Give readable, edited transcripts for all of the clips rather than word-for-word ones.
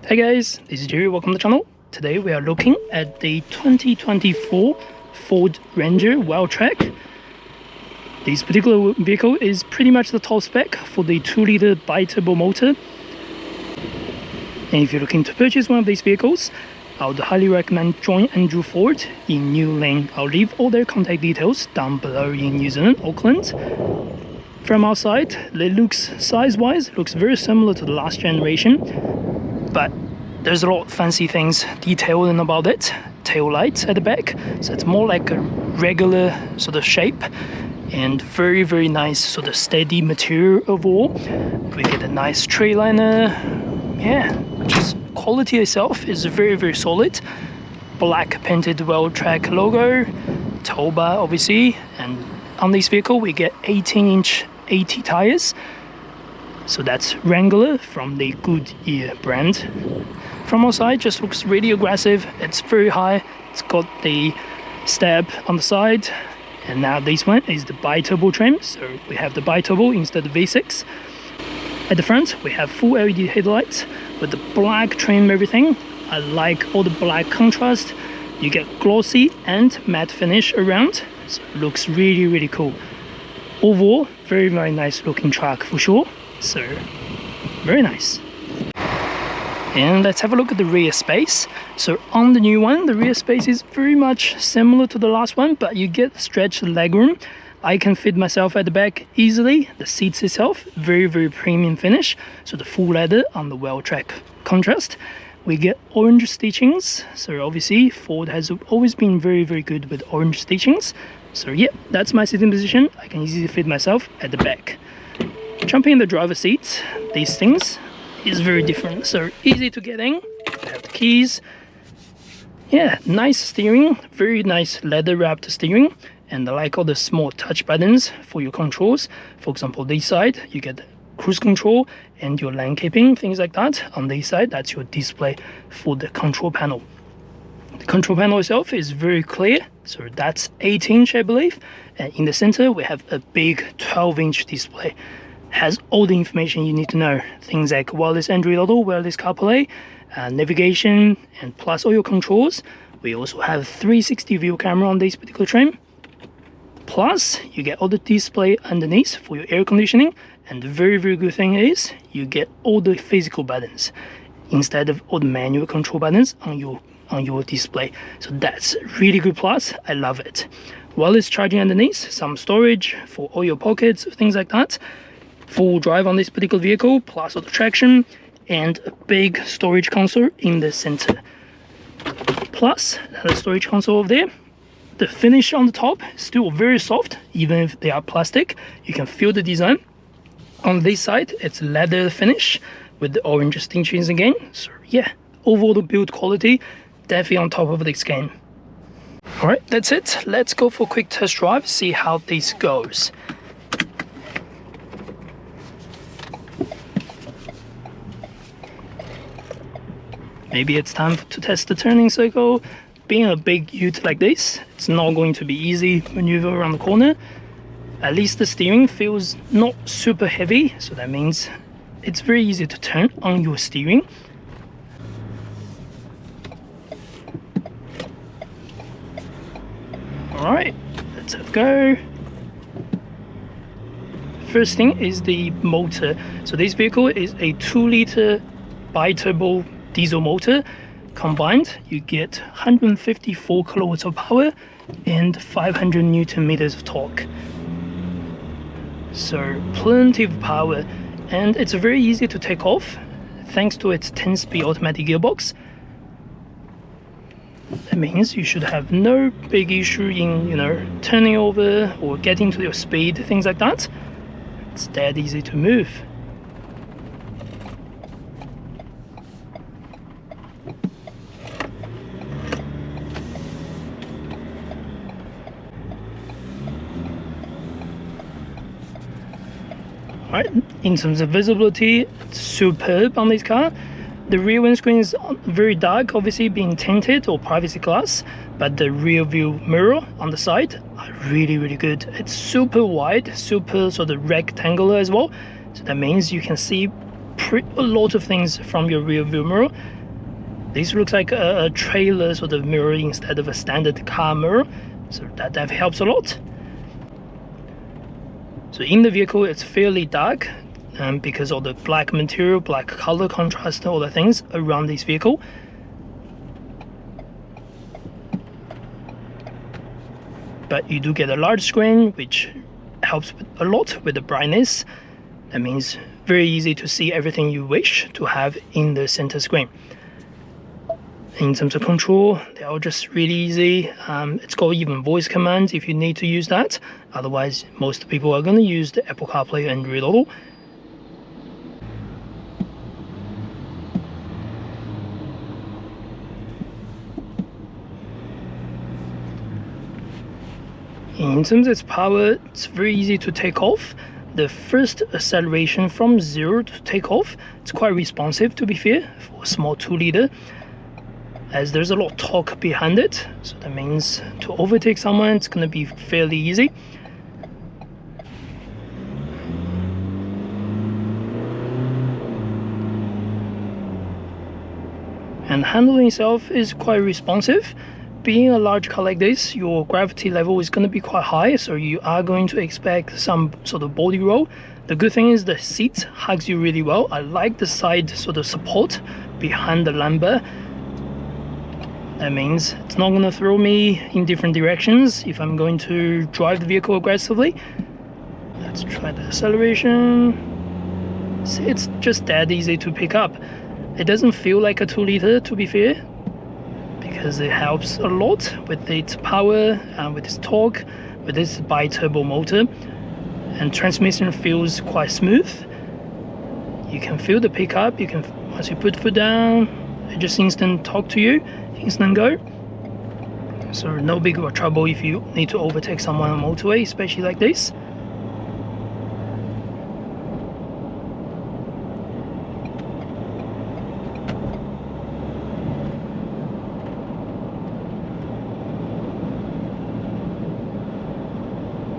Hey guys, this is Jerry, welcome to the channel. Today we are looking at the 2024 Ford Ranger Wildtrak. This particular vehicle is pretty much the top spec for the 2-liter BiTurbo motor. And if you're looking to purchase one of these vehicles, I would highly recommend join Andrew Ford in New Lane. I'll leave all their contact details down below in New Zealand, Auckland. From outside, it looks size-wise, looks very similar to the last generation. But there's a lot of fancy things detailed about it. Tail lights at the back, so it's more like a regular sort of shape and very nice sort of steady material overall. We get a nice tray liner, yeah, just quality itself is very solid. Black painted Wildtrak logo, tow bar obviously, and on this vehicle we get 18-inch 80 tires. So that's Wrangler from the Goodyear brand. From outside, just looks really aggressive. It's very high. It's got the stab on the side. And now this one is the BiTurbo trim. So we have the BiTurbo instead of V6. At the front, we have full LED headlights with the black trim, everything. I like all the black contrast. You get glossy and matte finish around. So it looks really cool. Overall, very nice looking truck for sure. So very nice. And let's have a look at the rear space. So on the new one, the rear space is very much similar to the last one, but you get stretched legroom. I can fit myself at the back easily. The seats itself, very premium finish. So the full leather on the Wildtrak contrast. We get orange stitchings. So obviously Ford has always been very good with orange stitchings. So yeah, that's my sitting position. I can easily fit myself at the back. Jumping in the driver's seat, these things is very different. So easy to get in, have the keys. Yeah, nice steering, very nice leather wrapped steering. And I like all the small touch buttons for your controls. For example, this side, you get cruise control and your lane keeping, things like that. On this side, that's your display for the control panel. The control panel itself is very clear. So that's 8-inch, I believe. And in the center, we have a big 12-inch display. Has all the information you need to know. Things like wireless Android Auto, wireless CarPlay, navigation, and plus all your controls. We also have 360 view camera on this particular trim. Plus, you get all the display underneath for your air conditioning. And the very good thing is, you get all the physical buttons instead of all the manual control buttons on your display. So that's really good plus. I love it. Wireless charging underneath, some storage for all your pockets, things like that. Full drive on this particular vehicle, plus auto traction, and a big storage console in the center. Plus, another storage console over there. The finish on the top is still very soft, even if they are plastic. You can feel the design. On this side, it's leather finish with the orange stitchings again. So yeah, overall the build quality, definitely on top of this game. Alright, that's it. Let's go for a quick test drive, see how this goes. Maybe it's time to test the turning circle. Being a big ute like this, it's not going to be easy maneuver around the corner. At least the steering feels not super heavy, so that means it's very easy to turn on your steering. Alright, let's have a go. First thing is the motor. So this vehicle is a 2-liter BiTurbo diesel motor. Combined, you get 154 kilowatts of power and 500 Newton meters of torque. So plenty of power, and it's very easy to take off thanks to its 10-speed automatic gearbox. That means you should have no big issue in, turning over or getting to your speed, things like that. It's that easy to move. Right, in terms of visibility, it's superb on this car. The rear windscreen is very dark, obviously being tinted or privacy glass, but the rear view mirror on the side are really good. It's super wide, super sort of rectangular as well, so that means you can see a lot of things from your rear view mirror. This looks like a trailer sort of mirror instead of a standard car mirror, so that helps a lot. So in the vehicle it's fairly dark because of the black material, black color contrast, all the things around this vehicle. But you do get a large screen, which helps a lot with the brightness. That means very easy to see everything you wish to have in the center screen. In terms of control, they're all just really easy. It's got even voice commands if you need to use that. Otherwise, most people are going to use the Apple CarPlay and Android Auto. In terms of its power, it's very easy to take off. The first acceleration from 0 to take off, it's quite responsive to be fair for a small 2-liter, as there's a lot of torque behind it. So that means to overtake someone, it's going to be fairly easy. And handling itself is quite responsive. Being a large car like this, your gravity level is going to be quite high, so you are going to expect some sort of body roll. The good thing is the seat hugs you really well. I like the side sort of support behind the lumbar. That means it's not going to throw me in different directions if I'm going to drive the vehicle aggressively. Let's try the acceleration. See, it's just that easy to pick up. It doesn't feel like a 2-liter to be fair, because it helps a lot with its power and with its torque, with this BiTurbo motor, and transmission feels quite smooth. You can feel the pickup. You can, once you put foot down, it just instant talk to you, instant go. So no big trouble if you need to overtake someone on motorway, especially like this.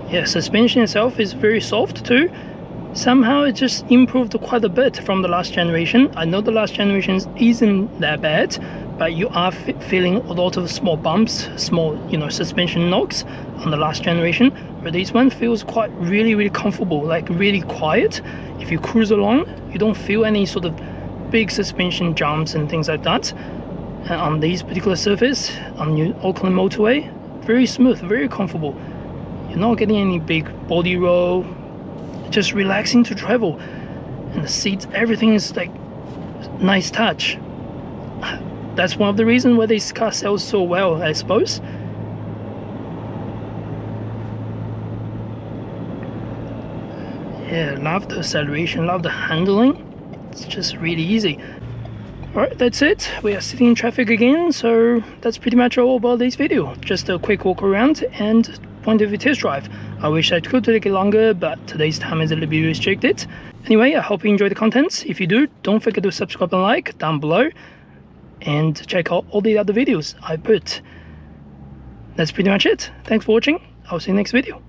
Yeah, suspension itself is very soft too. Somehow it just improved quite a bit from the last generation. I know the last generation isn't that bad, but you are feeling a lot of small bumps, small, suspension knocks on the last generation, where this one feels quite really comfortable, like really quiet. If you cruise along, you don't feel any sort of big suspension jumps and things like that. And on this particular surface, on your Auckland motorway, very smooth, very comfortable. You're not getting any big body roll, just relaxing to travel. And the seats, everything is like nice touch. That's one of the reasons why this car sells so well, I suppose. Yeah, love the acceleration, love the handling. It's just really easy. Alright, that's it. We are sitting in traffic again, so that's pretty much all about this video. Just a quick walk around and point of view test drive. I wish I could take it longer, but today's time is a little bit restricted. Anyway, I hope you enjoyed the contents. If you do, don't forget to subscribe and like down below, and check out all the other videos I put. That's pretty much it. Thanks for watching. I'll see you next video.